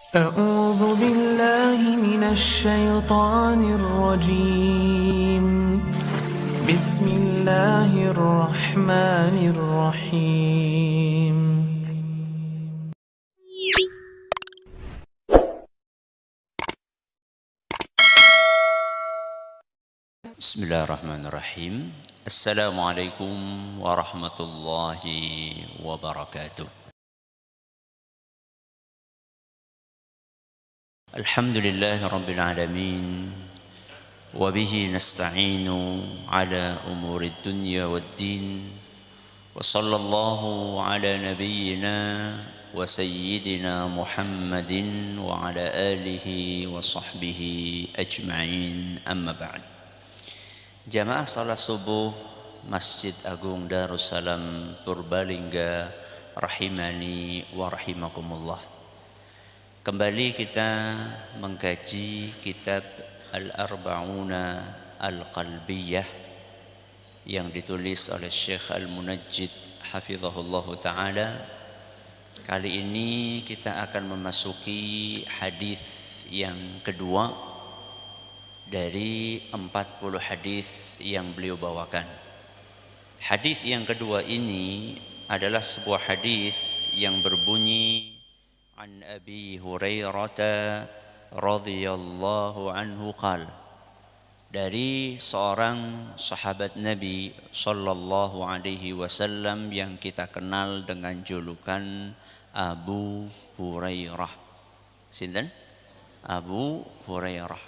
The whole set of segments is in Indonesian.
أعوذ بالله من الشيطان الرجيم بسم الله الرحمن الرحيم Bismillahirrahmanirrahim. Assalamualaikum warahmatullahi wabarakatuh. Alhamdulillahi rabbil alamin. Wa bihi nasta'inu ala umuri dunya waddin. Wa sallallahu ala nabiyyina wa sayyidina Muhammadin wa ala alihi wa sahbihi ajma'in, amma ba'd. Jamaah salat subuh Masjid Agung Darussalam Purbalingga rahimani wa rahimakumullah. Kembali kita mengkaji kitab Al-Arba'una Al-Qalbiyah yang ditulis oleh Syekh Al-Munajjid hafizahullahu ta'ala. Kali ini kita akan memasuki hadis yang kedua dari 40 hadis yang beliau bawakan. Hadis yang kedua ini adalah sebuah hadis yang berbunyi an Abi Hurairah radhiyallahu anhu qala, dari seorang sahabat Nabi sallallahu alaihi wasallam yang kita kenal dengan julukan Abu Hurairah. Sinten? Abu Hurairah.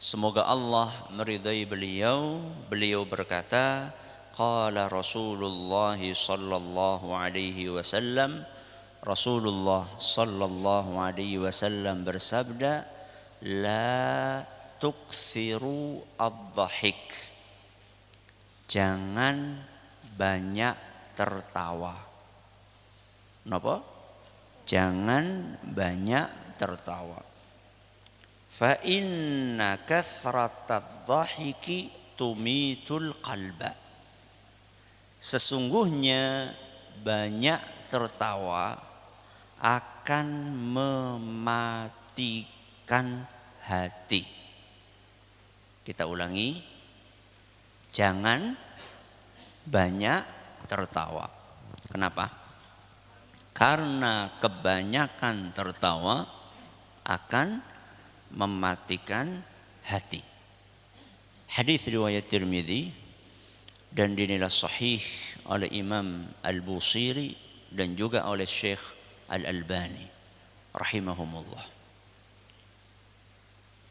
Semoga Allah meridai beliau. Beliau berkata, qala Rasulullah sallallahu alaihi wasallam, Rasulullah sallallahu alaihi wasallam bersabda, la tukthiru ad-dhahik, jangan banyak tertawa. Napa? Jangan banyak tertawa. Fa inna kathratadh dhahiki tumitul qalba. Sesungguhnya banyak tertawa akan mematikan hati. Kita ulangi, jangan banyak tertawa. Kenapa? Karena kebanyakan tertawa akan mematikan hati. Hadis riwayat Tirmidzi dan dinilai sahih oleh Imam Al-Busiri dan juga oleh Syekh Al-Albani rahimahumullah.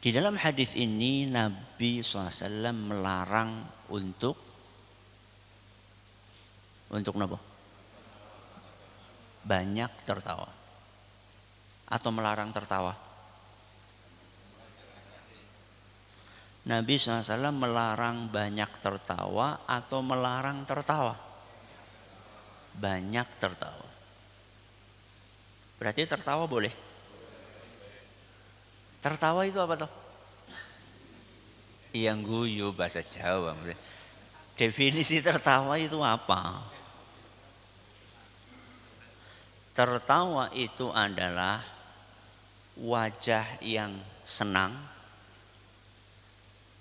Di dalam hadis ini Nabi SAW melarang untuk apa? Banyak tertawa atau melarang tertawa. Nabi SAW melarang banyak tertawa atau melarang tertawa? Banyak tertawa. Berarti tertawa boleh? Tertawa itu apa toh? Yang guyu bahasa Jawa. Definisi tertawa itu apa? Tertawa itu adalah wajah yang senang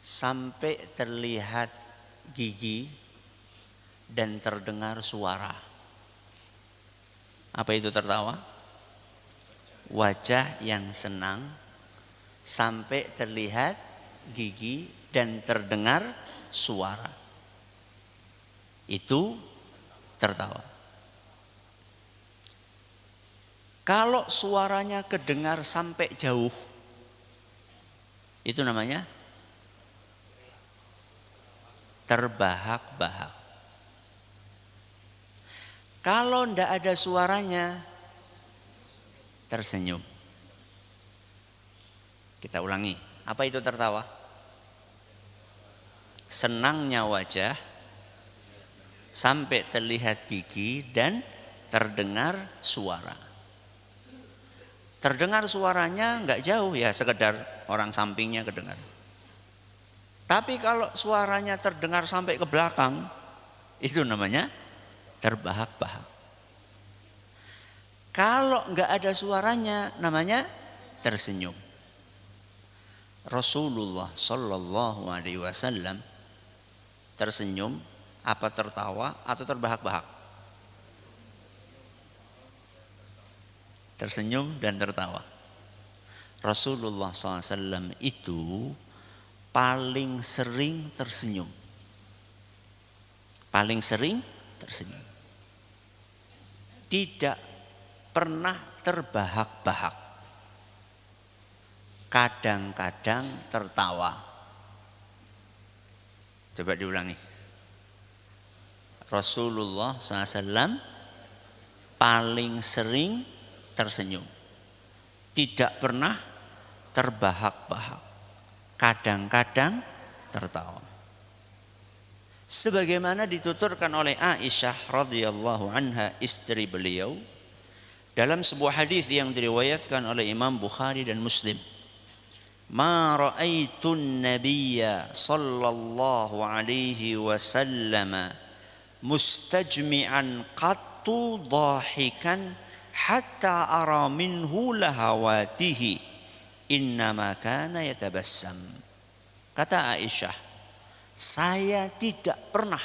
sampai terlihat gigi dan terdengar suara. Apa itu tertawa? Wajah yang senang sampai terlihat gigi dan terdengar suara. Itu tertawa. Kalau suaranya kedengar sampai jauh, itu namanya terbahak-bahak. Kalau ndak ada suaranya, tersenyum. Kita ulangi, apa itu tertawa? Senangnya wajah sampai terlihat gigi dan terdengar suara. Terdengar suaranya nggak jauh, ya sekedar orang sampingnya kedengar. Tapi kalau suaranya terdengar sampai ke belakang, itu namanya terbahak-bahak. Kalau nggak ada suaranya namanya tersenyum. Rasulullah Shallallahu Alaihi Wasallam tersenyum apa tertawa atau terbahak-bahak? Tersenyum dan tertawa. Rasulullah SAW itu paling sering tersenyum. Paling sering tersenyum. Tidak pernah terbahak-bahak. Kadang-kadang tertawa. Coba diulangi. Rasulullah SAW paling sering tersenyum. Tidak pernah terbahak-bahak. Kadang-kadang tertawa. Sebagaimana dituturkan oleh Aisyah radhiyallahu anha, istri beliau, dalam sebuah hadis yang diriwayatkan oleh Imam Bukhari dan Muslim. Ma ra'aitun nabiyya sallallahu alaihi wasallam mustajmi'an qattu dhahikan hatta ara minhu lahawatihi innama kana yatabassam. Kata Aisyah, saya tidak pernah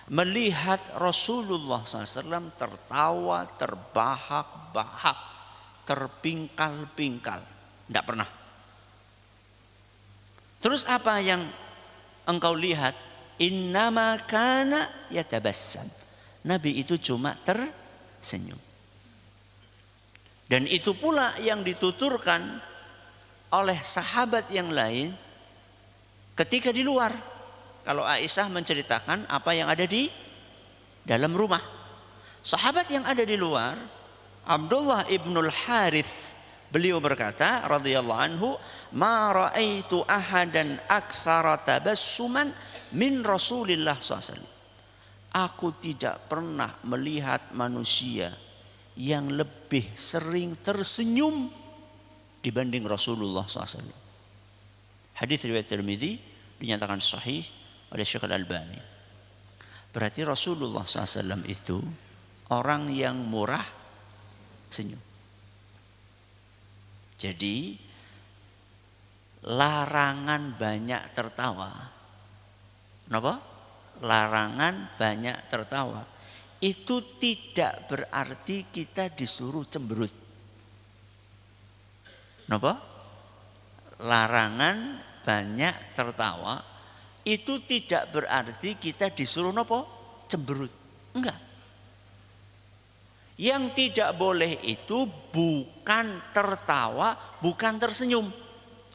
melihat Rasulullah SAW tertawa, terbahak-bahak, terpingkal-pingkal. Tidak pernah. Terus apa yang engkau lihat? Innama kana yatabassam. Nabi itu cuma tersenyum. Dan itu pula yang dituturkan oleh sahabat yang lain ketika di luar. Kalau Aisyah menceritakan apa yang ada di dalam rumah. Sahabat yang ada di luar, Abdullah ibnul Harith, beliau berkata radhiyallahu anhu, ma ra'aitu ahadan aktsara tabassuman min Rasulillah SAW. Aku tidak pernah melihat manusia yang lebih sering tersenyum dibanding Rasulullah SAW. Hadis riwayat Tirmidzi dinyatakan sahih oleh Syekh Al-Albani. Berarti Rasulullah SAW itu orang yang murah senyum. Jadi larangan banyak tertawa. Kenapa? Larangan banyak tertawa itu tidak berarti kita disuruh cemberut. Kenapa? Larangan banyak tertawa itu tidak berarti kita disuruh nopo cemberut. Enggak. Yang tidak boleh itu bukan tertawa, bukan tersenyum.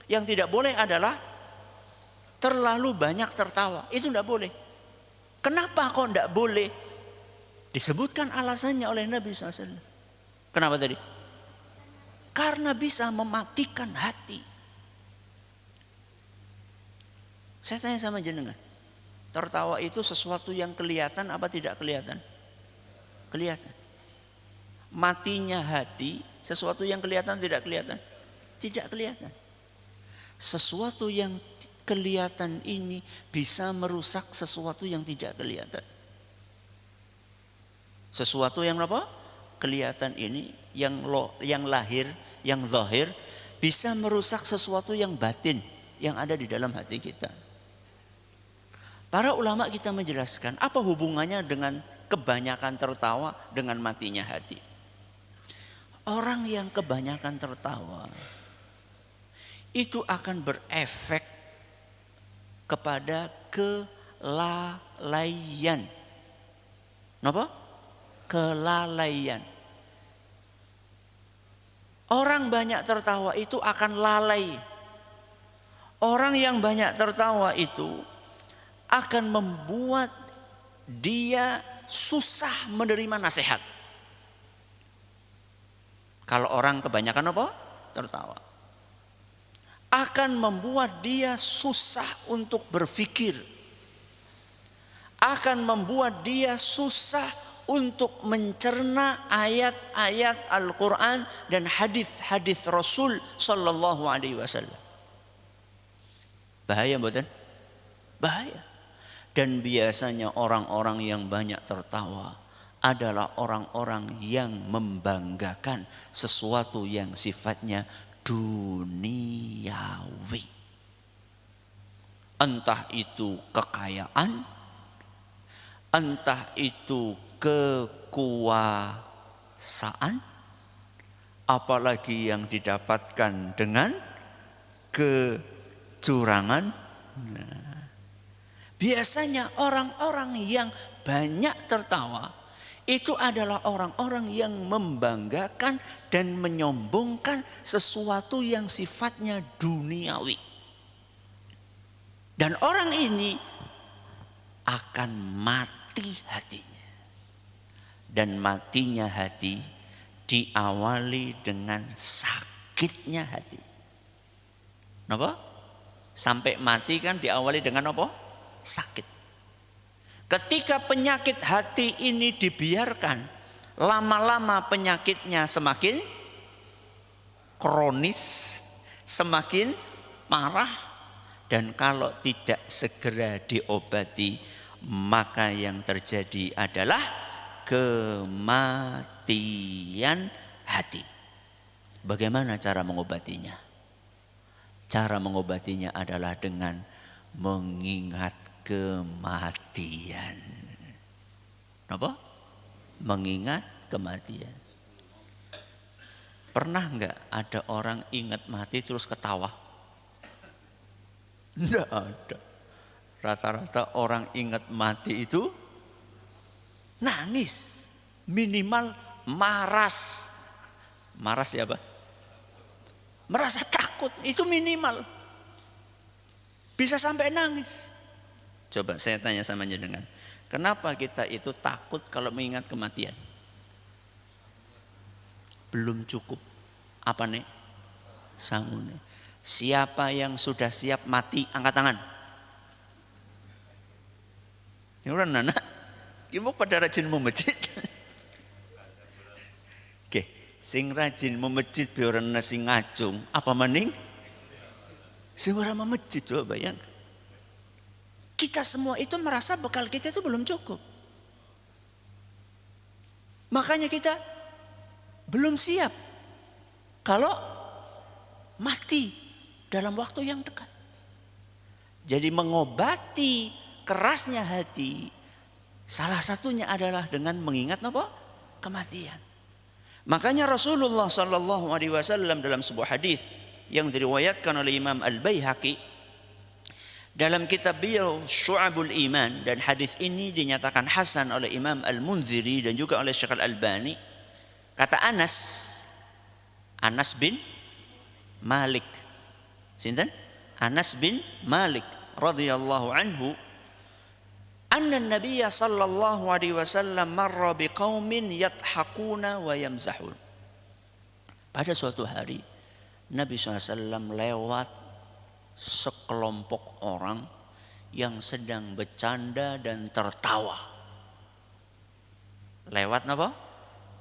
Yang tidak boleh adalah terlalu banyak tertawa. Itu tidak boleh. Kenapa kok tidak boleh? Disebutkan alasannya oleh Nabi SAW. Kenapa tadi? Karena bisa mematikan hati. Saya tanya sama jenengan, tertawa itu sesuatu yang kelihatan apa tidak kelihatan? Kelihatan. Matinya hati sesuatu yang kelihatan tidak kelihatan? Tidak kelihatan. Sesuatu yang kelihatan ini bisa merusak sesuatu yang tidak kelihatan. Sesuatu yang apa? Kelihatan ini yang lahir, yang zahir bisa merusak sesuatu yang batin yang ada di dalam hati kita. Para ulama kita menjelaskan apa hubungannya dengan kebanyakan tertawa dengan matinya hati. Orang yang kebanyakan tertawa itu akan berefek kepada kelalaian. Kenapa? Kelalaian. Orang banyak tertawa itu akan lalai. Orang yang banyak tertawa itu akan membuat dia susah menerima nasihat. Kalau orang kebanyakan apa? Tertawa. Akan membuat dia susah untuk berpikir. Akan membuat dia susah untuk mencerna ayat-ayat Al-Quran dan hadis-hadis Rasul Sallallahu Alaihi Wasallam. Bahaya bukan? Bahaya. Dan biasanya orang-orang yang banyak tertawa adalah orang-orang yang membanggakan sesuatu yang sifatnya duniawi. Entah itu kekayaan, entah itu kekuasaan, apalagi yang didapatkan dengan kecurangan. Nah, biasanya orang-orang yang banyak tertawa itu adalah orang-orang yang membanggakan dan menyombongkan sesuatu yang sifatnya duniawi. Dan orang ini akan mati hatinya. Dan matinya hati diawali dengan sakitnya hati. Kenapa? Sampai mati kan diawali dengan apa? Sakit. Ketika penyakit hati ini dibiarkan, lama-lama penyakitnya semakin kronis, semakin parah. Dan kalau tidak segera diobati, maka yang terjadi adalah kematian hati. Bagaimana cara mengobatinya? Cara mengobatinya adalah dengan mengingat kematian. Apa? Mengingat kematian. Pernah enggak ada orang ingat mati terus ketawa? Tidak ada. Rata-rata orang ingat mati itu nangis. Minimal maras. Maras ya, Pak? Merasa takut, itu minimal. Bisa sampai nangis. Coba saya tanya sama jenengan. Kenapa kita itu takut kalau mengingat kematian? Belum cukup. Apa nih? Sangune. Siapa yang sudah siap mati, angkat tangan. Ini orang anak, kamu pada rajin mau masjid. Oke, sing rajin mau masjid biar nasi ngacung, apa mending? Sing ora mau masjid, coba bayangkan. Kita semua itu merasa bekal kita itu belum cukup. Makanya kita belum siap kalau mati dalam waktu yang dekat. Jadi mengobati kerasnya hati salah satunya adalah dengan mengingat apa? Kematian. Makanya Rasulullah sallallahu alaihi wasallam dalam sebuah hadis yang diriwayatkan oleh Imam Al-Baihaqi dalam kitab beliau Syu'abul Iman, dan hadis ini dinyatakan hasan oleh Imam Al-Munziri dan juga oleh Syekh Al-Albani. Kata Anas bin Malik. Sinten? Anas bin Malik radhiyallahu anhu, anna an-nabiy sallallahu alaihi wasallam marra biqaumin yathaquna wa yamzahun. Pada suatu hari Nabi SAW lewat sekelompok orang yang sedang bercanda dan tertawa. Lewat apa?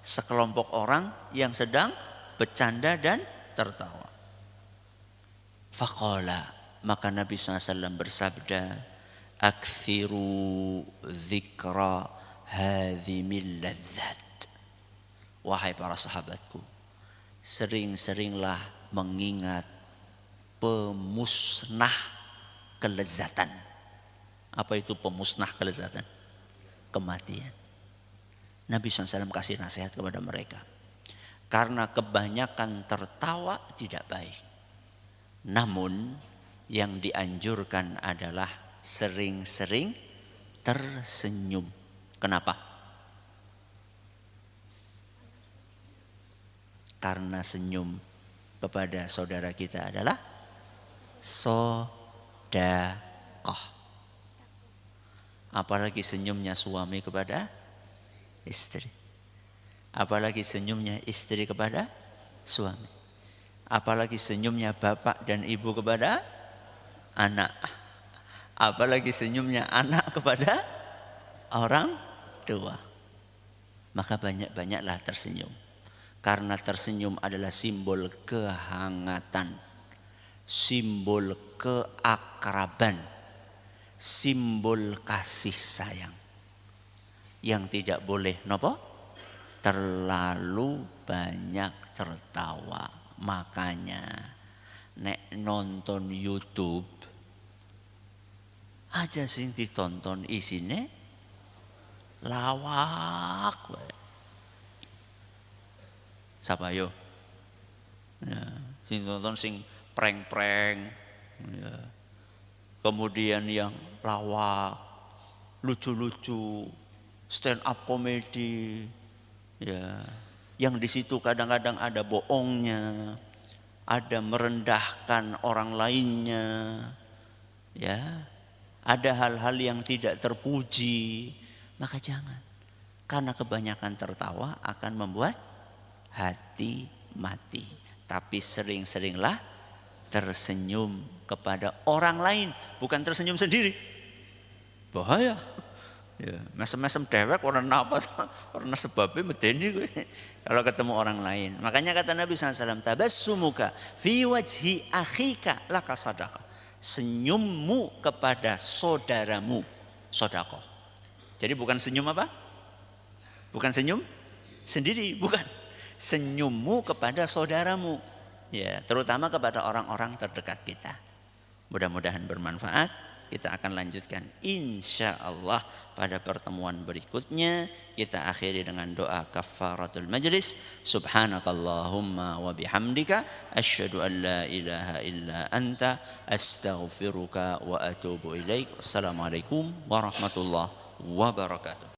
Sekelompok orang yang sedang bercanda dan tertawa. Faqala, maka Nabi SAW bersabda, akthiru dzikra hadhimil ladzat. Wahai para sahabatku, sering-seringlah mengingat pemusnah kelezatan. Apa itu pemusnah kelezatan? Kematian. Nabi SAW kasih nasihat kepada mereka. Karena kebanyakan tertawa tidak baik. Namun yang dianjurkan adalah sering-sering tersenyum. Kenapa? Karena senyum kepada saudara kita adalah sedekah. Apalagi senyumnya suami kepada istri. Apalagi senyumnya istri kepada suami. Apalagi senyumnya bapak dan ibu kepada anak. Apalagi senyumnya anak kepada orang tua. Maka banyak-banyaklah tersenyum. Karena tersenyum adalah simbol kehangatan, simbol keakraban, simbol kasih sayang. Yang tidak boleh terlalu banyak tertawa. Makanya nek nonton YouTube aja sing ditonton isine lawak wae. Sapa yo? Ya, sing tonton sing prank-prank ya. Kemudian yang lawak, lucu-lucu, stand up komedi ya. Yang di situ kadang-kadang ada bohongnya, ada merendahkan orang lainnya, ya, ada hal-hal yang tidak terpuji, maka jangan. Karena kebanyakan tertawa akan membuat hati mati. Tapi sering-seringlah tersenyum kepada orang lain, bukan tersenyum sendiri. Bahaya. Ya, mesem-mesem dewek orang apa, orang sebabnya medeni gue kalau ketemu orang lain. Makanya kata Nabi SAW, tabassumuka fi wajhi akhika laka sadaqah. Senyummu kepada saudaramu sedekah. Jadi bukan senyum apa? Bukan senyum sendiri, bukan. Senyummu kepada saudaramu. Ya, terutama kepada orang-orang terdekat kita. Mudah-mudahan bermanfaat. Kita akan lanjutkan insya Allah pada pertemuan berikutnya. Kita akhiri dengan doa kafaratul majlis. Subhanakallahumma wa bihamdika asyhadu an la ilaha illa anta astaghfiruka wa atubu ilaik. Assalamualaikum warahmatullahi wabarakatuh.